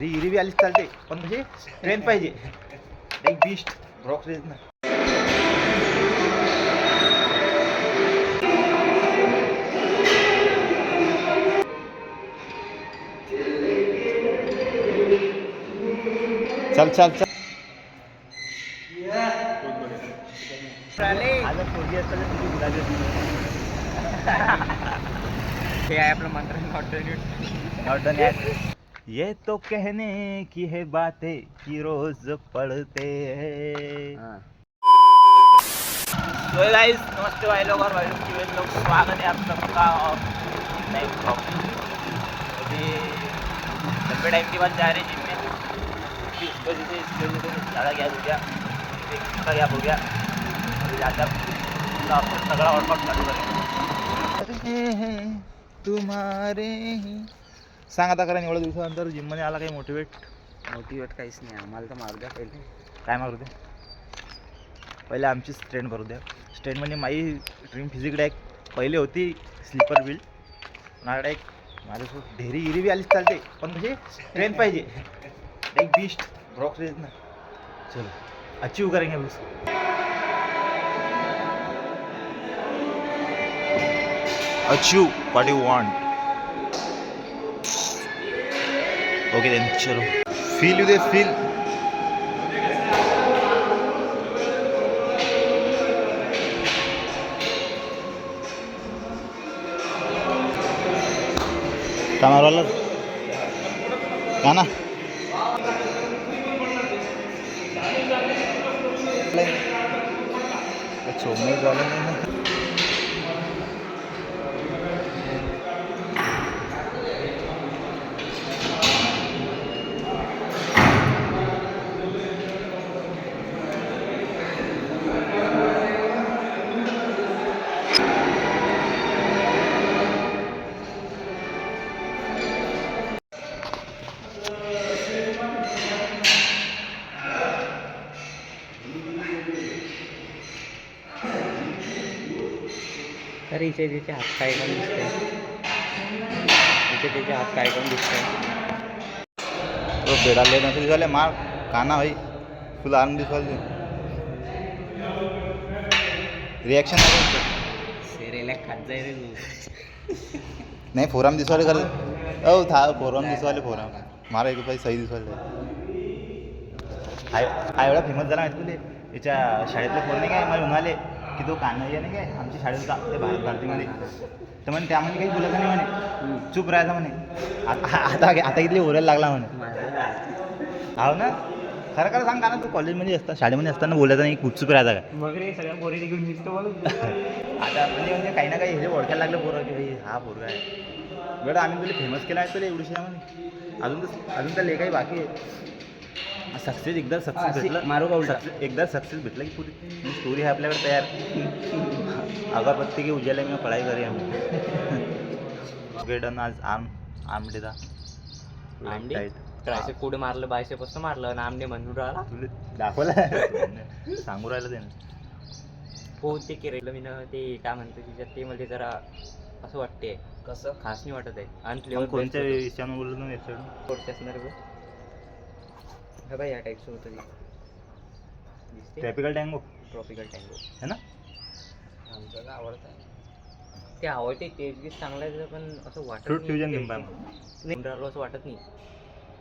हिरवी आलीच चालते पण म्हणजे ट्रेन पाहिजे एक बीस्ट रॉक रेस ना. चल चल चल आज पोरगी असतं तर तुझी गुलाबी हे आहे आपलं मंत्र नॉट डन यार. ये तो कहने की है बातें कि रोज पढ़ते हैं. तो गाइस नमस्ते भाई लोग और भाई लोग स्वागत है आप सबका और नए ब्लॉग में. अभी लंबे टाइम के बाद जा रहे जिम में. इस वजह से ज़्यादा गैप हो गया, इसका गैप हो गया. अभी जाकर तगड़ा वर्कआउट चालू करेंगे. तुम्हारे ही सांग आता करा. एवढ्या दिवसानंतर जिममध्ये आला काही मोटिवेट काहीच नाही आम्हाला तर मारू द्या पहिले. काय मारू द्या पहिले आमची स्ट्रेंथ भरू द्या. स्ट्रेंथ म्हणजे माझी ड्रीम फिजिकडे एक पहिले होती स्लीपर बिल्ड. माझ्याकडे एक माझ्यासोबत ढेरी हिरवी आलीच चालते पण म्हणजे ट्रेन पाहिजे एक बीस्ट रॉक रेस ना. चलो अचीव करेंगे बस. Achieve what you want. Okay then चलो. Feel you the feel. कामारवाला का ना छोड़ने वाला नहीं. तर इथे तिथे हात काय करून दिसते. इथे तिथे हात काय करून दिसते. तो बेड़ा ले नसेल दिसवाले मार काना भाई फुल आर्म दिसवाले रिॲक्शन सेरेला खात जाय रे तू. नाही फोराम दिसवाले कर. ओ था फोराम दिसवाले फोराम मारा एक रुपये सही दिसवाले. हा एवढा फेमस झाला माहिती तुले. याच्या शाळेतले फोन नाही काय मला म्हणाले की तो कान्हैया नाही काय आमच्या शाळेत होता ते भारतीमध्ये. तर म्हणे त्यामध्ये काही बोलायचं नाही म्हणे चूप राहायचं म्हणे. आता इथले ओरायला लागला म्हणे. हो ना खरं खरं सांग का ना तू कॉलेजमध्ये असता शाळेमध्ये असताना बोलायचं नाही गुपचूप राहायचा काय. मग रे सगळ्या पोरी घेऊन निघतो बोलू. आता म्हणजे काही ना काही हे ओळखायला लागलं पोरं की भाई हा पोरगा आहे. बरं आम्ही तुला फेमस केला आहे तुला एवढी म्हणे. अजून तर काही बाकी आहे. सक्सेस एकदा सक्सेस भेटलं मारू का एकदा सक्सेस भेटलं की पुरी स्टोरी आहे आपल्याकडे तयार. अगरबत्ती की उजाले में पढ़ाई करी आम्ही. गेडन आज आमडे दा आमडे ट्रायसेप पुढे मारलं बायसेप असतं मारलं ना आमने म्हणून राहिला. तुला दाखवलं सांगू राहिलं त्यानं. हो ते केलं मी ना ते काय म्हणतो तिच्यात ते मला जरा असं वाटते कसं खास नाही वाटत आहे. आणि फ्लेवर कोणत्या विषयानं बोललो ना वेबसाईट कोणत्या असणार बघ. हे बाय या टाईपचं होतं दिसते. ट्रॉपिकल टँगो ट्रॉपिकल टँगो है ना. आमच्याला आवडत आहे ते. आवडते टेस्ट गीस चांगला आहे पण असं वाटत फ्रूट फ्युजन घेऊन नाही असं वाटत नाही.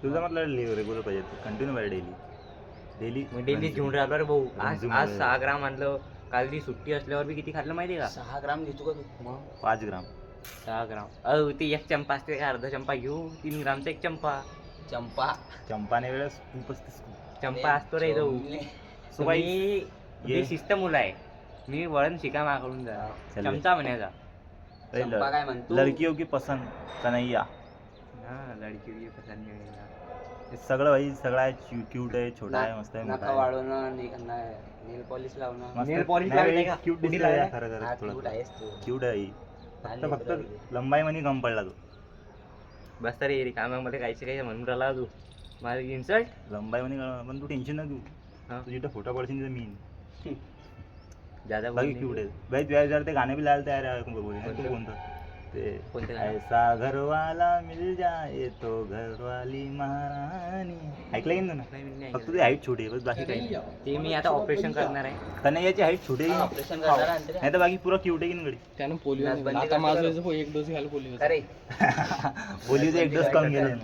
तुझा म्हटलं रेग्युलर पाहिजे कंटिन्यू पाहिजे डेली मग डेली घेऊन राहिलो रे भाऊ. आज 6 ग्राम आणलं. काल ती सुट्टी असल्यावर बी किती खाल्लं माहिती आहे का. 6 ग्राम घेतो का तू. मग 5 ग्राम 6 ग्राम ते एक चंपा असते अर्धा चंपा घेऊ. 3 ग्रामचा एक चंपाने वेळेस खूप असते. चंपा असतो रे तो. मी शिस्त मुलं आहे. मी वळण शिका माकडून जा चमचा म्हणायचा. काय म्हणतो लडकियों की पसंद कन्हैया. हा लडकी पसंद नाही. सगळं भाई सगळं आहे. क्यूट आहे छोटा आहे मस्त आहे मोठा आहे. वाढवणं नेल पॉलिश लावणं. नेल पॉलिश क्यूट दिसतोय खरं क्यूट आहे. फक्त लंबाई मध्ये कम पडला तो. बस तरी कामामध्ये काही म्हणून राहिला तू माझं इन्सल्ट. लंबाई मध्ये पण तू टेन्शन न तू तुझी फोटो पडशील मी ज्यादा बाकी क्यूट आहे भाई. तुझ्या जर ते गाणे बी लावायला तयार आहे कोणतं ते कोणते गाणं? ऐसा घरवाला मिल जाए तो घरवाली महारानी. ऐकलं की नाही नाही, मी ना? नाही फक्त ऐकलं. ती हाईट छोटी आहे बस, बाकी काही नाही. ते मी आता ऑपरेशन करणार आहे. कन्हैयाची हाईट छोटी आहे ऑपरेशन करणार आहे अंतरे. नाही तर बाकी पुरा क्यूट आहे की नाही गडी. त्यानं पोलिओ नसबंदी आता करतो माझं करो. याचं एक डोस घ्यायला पोलिओ अरे बोलीचं एक डोस कमी गेले.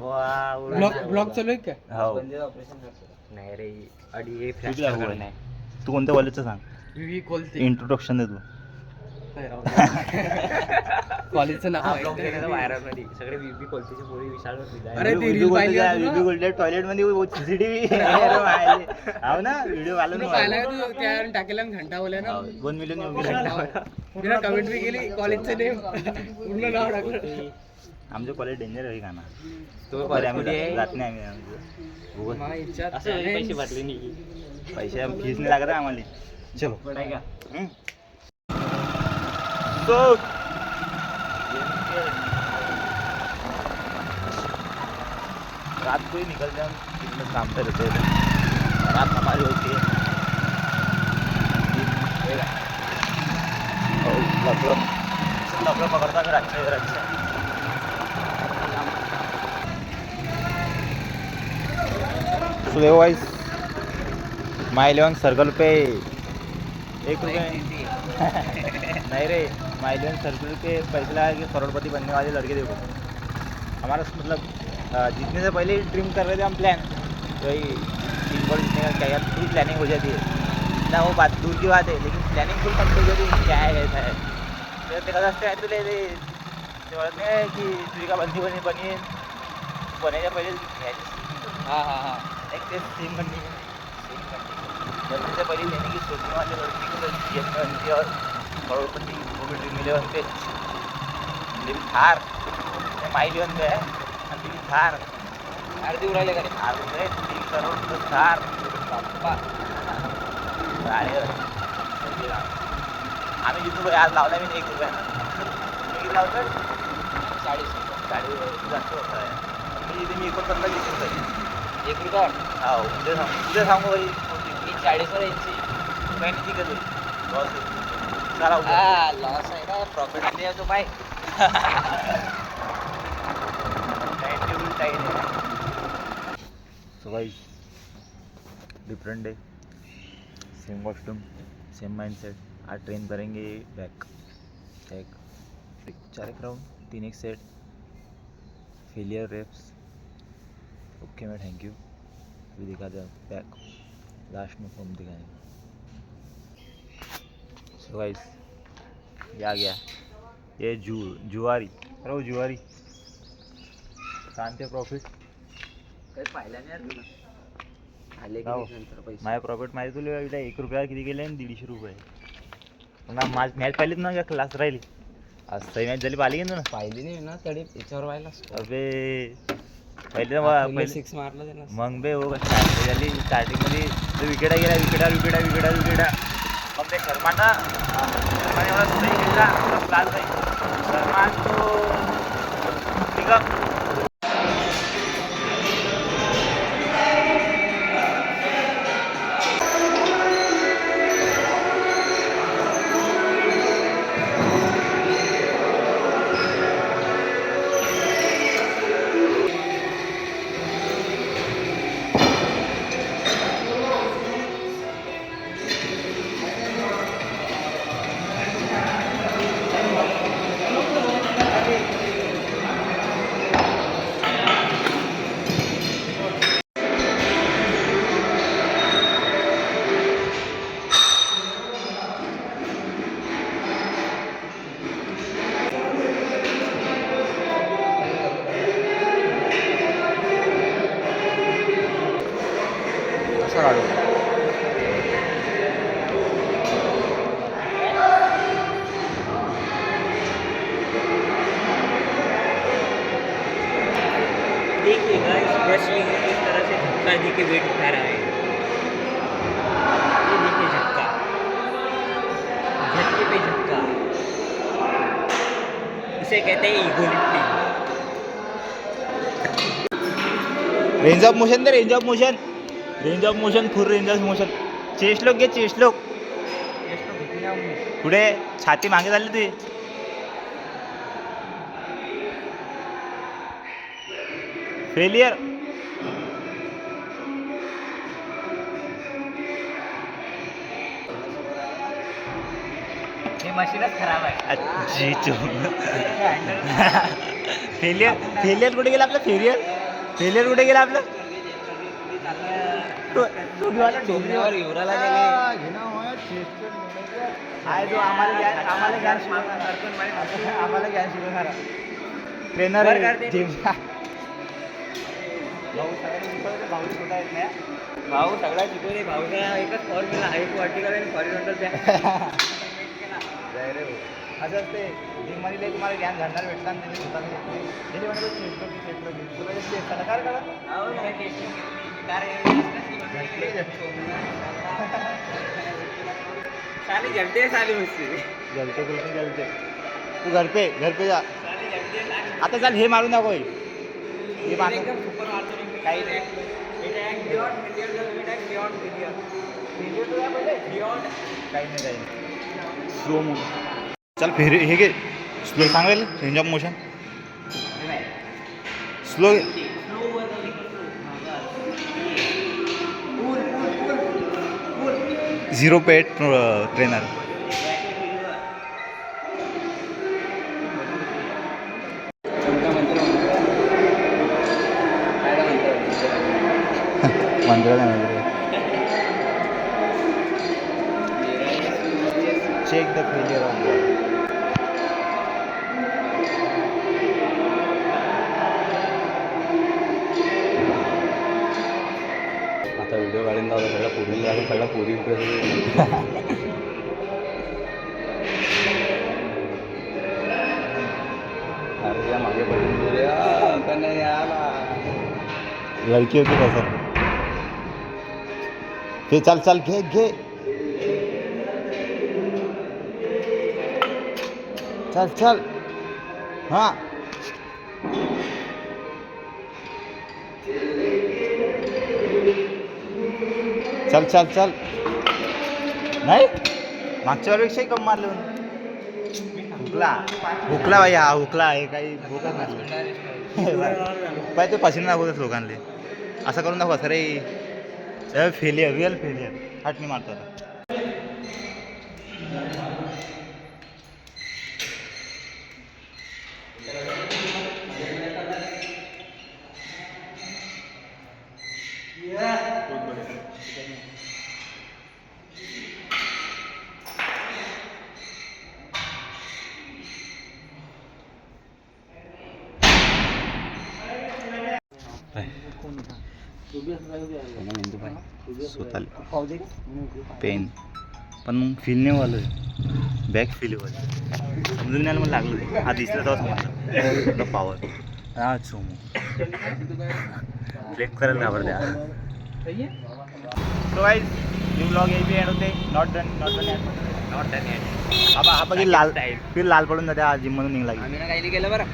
ब्लॉक चालू आहे का हो ऑपरेशन करतो. नाही रे अडी हे तुझी फ्रॅक्चर आवड करणार आहे. तू कोणत्या कॉलेजचं सांग, विवी कोलते इंट्रोडक्शन दे तू. कॉलेजचं नाव आहे. व्हायरल मध्ये सगळे बीबी कोलतेचे पोरी विशाल अरे ती रील पाहिली होती ना? टॉयलेट मध्ये सीसीटीव्ही हो ना, व्हिडिओ आला तुला पाहिलं का तू त्या टाकेला घंटावाल्या ना 1 मिलियन तिला कमेंट्री केली कॉलेजचं नेम पूर्ण नाव टाकलं. आमचं कॉलेज डेंजर आहे गाणं. तो बरं, आम्ही कुठे आहे? जात नाही आम्ही उगाच. माझ्या इच्छा असं पैसे भरले नाही. पैसे फीस नाही लागत आहे आम्हाला. चलो पडाय का? तो रात को ही निकलते हम, दिन में काम पे रहते हैं. रात हमारी होती है. लपड़ा पकड़ता फिर अच्छा. तो देखो गाइस, माई 11 सर्कल पे 1 रुपये नहीं रे, माई 11 सर्कल पे पैसे लगा के करोड़पति बनने वाले लड़के देखो. हमारा मतलब जीतने से पहले ही ड्रीम कर रहे थे हम प्लान, वही टीम बॉल जीतने का. क्या यार पूरी प्लानिंग हो जाती है ना, वो बात दूर की बात है, लेकिन प्लॅनिंग फुल कंप्लीट हो जाती. क्या है ऐसा है तर ते कसं असते तुला ते ओळख नाही की तुझी का बंदी बनी बनायच्या पहिले घ्यायची. हा हा हा एक ते सेम कंडिशन बनने से पहले लेने की सोचने वाले लड़की को जीएस में बनती और करोड़पति वो भी ड्रीम इलेवन पे लेकिन थार माई 11 पे है लेकिन थार अर्धी उरायला का रे? अर्धे 3 करोड़ तो थार बाप्पा. आम्ही जिथून आज लावला मी 1 रुपया. तुम्ही किती लावतो? 40 गाडी जास्त होत आहे. मी इथे मी 49 जिथून जाईल. 1 रुपया हो उद्या सांगू भाई मी 40 वर यांची काही नाही तिकडे लॉस चला उद्या. लॉस आहे का प्रॉफिट मध्ये आहे तो bye. So guys, different day, same costume, same mindset. आज ट्रेन करेंगे बैक. एक 4 राउंड 3 एक सेट फेलियर रेप्स. ओके मैं थैंक यू. अभी दिखा दे बैक लास्ट में फॉर्म दिखाएंगे. सो गाइस ये आ गया, ये जुआरी. अरे वो जुआरी शांत प्रॉफिट काही पाहिलं नाही यार तुला. आले की हो. नंतर पैसे. माझे प्रॉफिट माहिती तुला इथं 1 रुपया किती गेले आणि 150 रुपये. मग माझ मॅच पाहिलीत ना का क्लास राहिली. आज सही मॅच झाली पाहिली की ना. पाहिली नाही ना तरी याच्यावर व्हायला अबे पहिले 6 मारलं त्याला. मग बे हो झाली स्टार्टिंगमध्ये विकेटा गेला विकेटा. मग ते शर्माना एवढा सही केला क्लास नाही. शर्मान तो पिकअप कसं काढू. देखिए गाइस रेसलिंग में किस तरह से झटका दे के वेट उठा रहा है. ये देखिए झटका, झटके पे झटका. इसे कहते हैं ego lifting. Range of motion they. Range of motion full range of motion. Chest लोक घे. चेस्ट लोक पुढे छाती मागे झाली तुझी. फेलियर. हे मशीनच खराब आहे. फेलियर फेलियर कुठे गेला आपलं फेलियर कुठे गेला आपलं डोंगरीवर युवराला आहे जो आम्हाला ज्ञान शिकवणारा ट्रेनर भाऊ सगळा शिकवले. भाऊचा एकच फॉर्म्युला आहे, वर्टिकल आणि हॉरिझॉन्टल द्या. असं असते जिममध्ये तुम्हाला ज्ञान घडणार भेटणार नाही सरकार करा साली जलते साली मुझसे जलते बिलकुल जलते. तू घर पे जा आता. चाल हे मारून दाखव. हे मारून एकदम सुपर मारतो मी. काही नाही. काही स्लो मोशन. चल फिर हे घे स्लो सांगेल range of motion slow. Zero pet trainer. Check the failure of ball. आता व्हिडिओ काढून जाऊ सगळ्या पोरीला सगळ्या पोरी अरे या मागे पडून नाही आला. लड़की होती का सर घे. चल घे चल हाँ चल नाही मागच्या वेळेपेक्षाही कम मारलं. हुकला भाई. हा हुकला आहे काही भूकच नाही पाय. ते पसीना दाखवतात लोकांले. असं करून दाखवा सर. Failure real failure. हाट नाही मारतो आता. पेन पण मग फील नाही व्हायला. बॅक फील व्हायला समजून न्यायला मला लागलं. हा दिसला तेव्हा समजलं पॉवर. हा सोमो ब्रेक करायला घाबरत्या. सो गाइस न्यू ब्लॉग यही भी एंड होते. Not done eight. हा बघ लाल फिर लाल पडून जाते. हा जिम मधून निघला. आम्ही ना काही केलं बरं.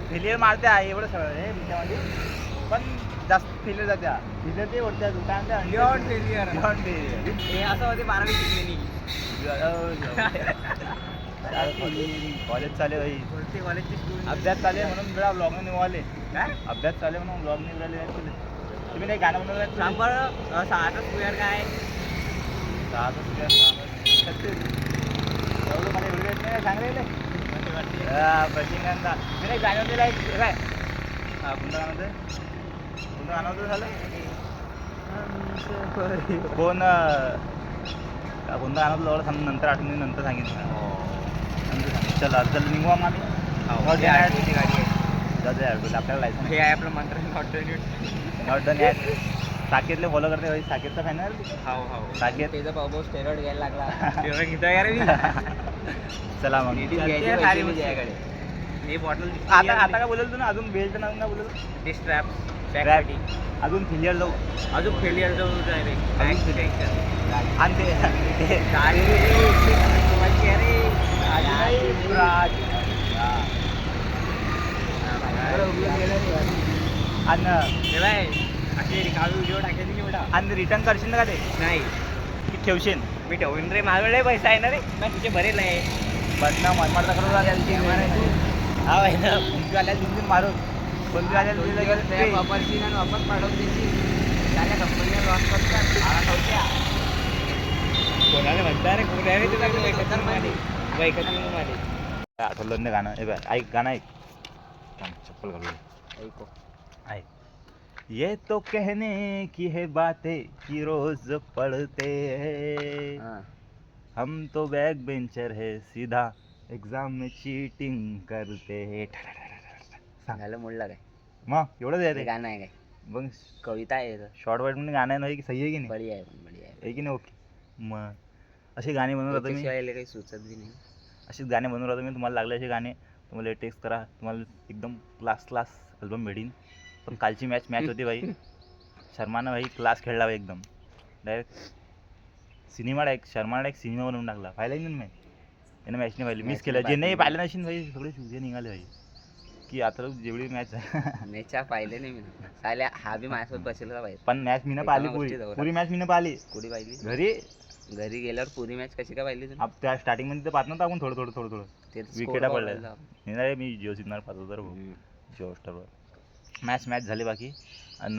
फेलियर मारते आहे एवढं सगळं आहे त्याच्यामध्ये. पण जास्त फेलियर जाते. फेलियर ते ओढत्या बियॉन्ड फेलियर. हे असं होते 12वी शिकलेली. कॉलेज चालू भाई. कोणते कॉलेजची स्कूल. अभ्यास चालू आहे म्हणून मला ब्लॉग निघाले. काय अभ्यास चालू म्हणून ब्लॉग निघाले. तुम्ही नाही गाणं बनवलं सांग बरं. 6 स्क्वेअर काय. 6 एवढं मला एवढं येत नाही सांगले. बसिंगांचा मी नाही गाणं दिलं आहे काय. कोणतं गाणं होतं झालं कोण कोणतं गाणं होतं सांग. नंतर आठवणी नंतर सांगितलं. चला चल निघू आम्ही. गाडी आहे आपल्याला लायसन. हे आहे आपलं मंत्र. Not done at. साकेतले फॉलो करते भाई. साकेतचा फायनल. साकेत त्याचा पाऊस स्टेरॉइड घ्यायला लागला. चला मग हे बॉटल आता काय बोलल तू ना. अजून बेल्ट नाव ना बोलल. ते स्ट्रॅप अजून फेलियर जाऊ. अजून फेलियर जाऊ डायरेक्ट. आणि ते असे रिकामी व्हिडिओ टाकायचे की बेटा आणि रिटर्न करशील ना का ते नाही की ठेवशील मी ठेवून रे माझ्याकडे पैसा आहे ना रे मग तुझे भरेल आहे बदनाम मनमाड करून हा भाई ना फोनपीवाल्या दिन मारून फोनपीवाल्या वापरची आणि वापस पाठवून द्यायची त्याला कंपनीला लॉस करतात कोणाला म्हणता रे कोण आहे रे तुला मध्ये आठवलं नाही गाणं हे बाय ऐक गाणं ऐक थांब, चप्पल घालू ऐको ऐक ये तो कहने की है बातें कि रोज पढ़ते हैं हां हम तो बैक बेंचर है सीधा एग्जाम में चीटिंग करते हैं सांग. झालं मोडला काय मग एवढंच आहे ते रे गाणं आहे काय मग कविता आहे शॉर्ट वाईट म्हणजे गाणं नाही की सही आहे की नाही बढिया आहे पण बढिया आहे आहे की नाही ओके मग असे गाणे बनवून राहतो मी त्याच्याशिवाय काही सुचत बी नाही असेच गाणे बनवून राहतो मी तुम्हाला लागले असे गाणे तुम्हाला टेक्स्ट करा तुम्हाला एकदम क्लास अल्बम भेटीन पण कालची मॅच होती भाई शर्मानं भाई क्लास खेळला भाई एकदम डायरेक्ट शर्मानं एक सिनेमा बनवून टाकला पाहिला की नाही मॅच यानं मॅच नाही पाहिली मिस केलं जे नाही पाहिलं नशील भाई सगळे शिवजे निघाले भाई की आता जेवढी मॅच मॅच पाहिले नाही मी साल्या हा बी माझ्यासोबत बसेल पाहिजे पण मॅच मी ना पाहिली पुरी मॅच मी ना पाहिली कुठे पाहिली घरी गेल्यावर पुरी मॅच कशी काय पाहिली तुम्ही त्या स्टार्टिंग मध्ये पाहत नव्हतं आपण थोडं ते विकेटा पडल्या नाही मी जिओ सिग्नल पाहतो तर जिओ स्टारवर मॅच झाली बाकी आणि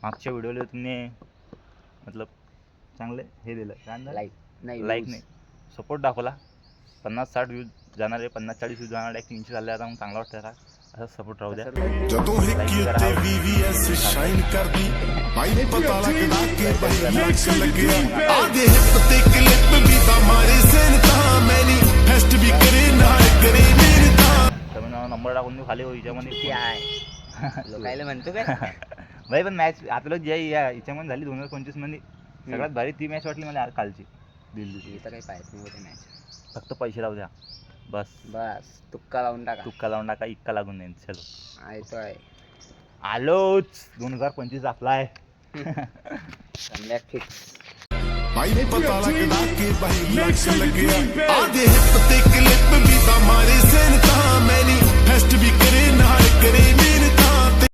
मागच्या व्हिडिओला तुम्ही मतलब चांगले हे दिलं काय लाईक नाही सपोर्ट दाखवला 50-60 व्ह्यूज जाणार आहे 50-40 व्ह्यूज जाणार आहे 300 झाले आता मग चांगला वाटतं आता असं सपोर्ट राहू द्या ਜਦੋਂ ਹਿੱਕੀ ਉੱਤੇ VVS ਸ਼ਾਈਨ ਕਰਦੀ ਬਾਈ ਪਤਾ ਲੱਗਦਾ ਕਿ ਬਾਈ ਲੱਕ ਲੱਗਿਆ ਆਗੇ ਹਿੱਪ ਤੇ ਕਲਿੱਪ ਵੀ ਤਾਂ ਮਾਰੇ ਸੈਨ ਤਾਂ ਮੈਨੀ ਫੈਸਟ ਵੀ ਕਰੇ ਨਾਲ ਕਰੇ ਮੇਰੇ ਤਾਂ तर नंबर टाकून देऊ खाली हिच्यामध्ये किती आहे लोकायला म्हणतो काय भाई पण मॅच आपलं जे याच्यामध्ये झाली 2025 मध्ये सगळ्यात भारी ती मॅच वाटली मला कालची दिल्लीची इथं काही पाहत नाही होते मॅच फक्त पैसे लावू द्या बस तुक्का लावून टाका तुक्का लावून टाका इक्का लागून देईन चलो आहे तो आहे आलोच 2025 आपला आहे चांगल्या फिक्स ਬਾਈ ਪਤਾ ਲੱਗਦਾ ਕਿ ਬਾਈ ਲੱਕ ਲੱਗਿਆ ਆਗੇ ਹਿੱਪ ਤੇ ਕਲਿੱਪ ਵੀ ਤਾਂ ਮਾਰੇ ਸੈਨ ਤਾਂ ਮੈਨੀ ਫੈਸਟ ਵੀ ਕਰੇ ਨਾਲ ਕਰੇ ਮੇਰੇ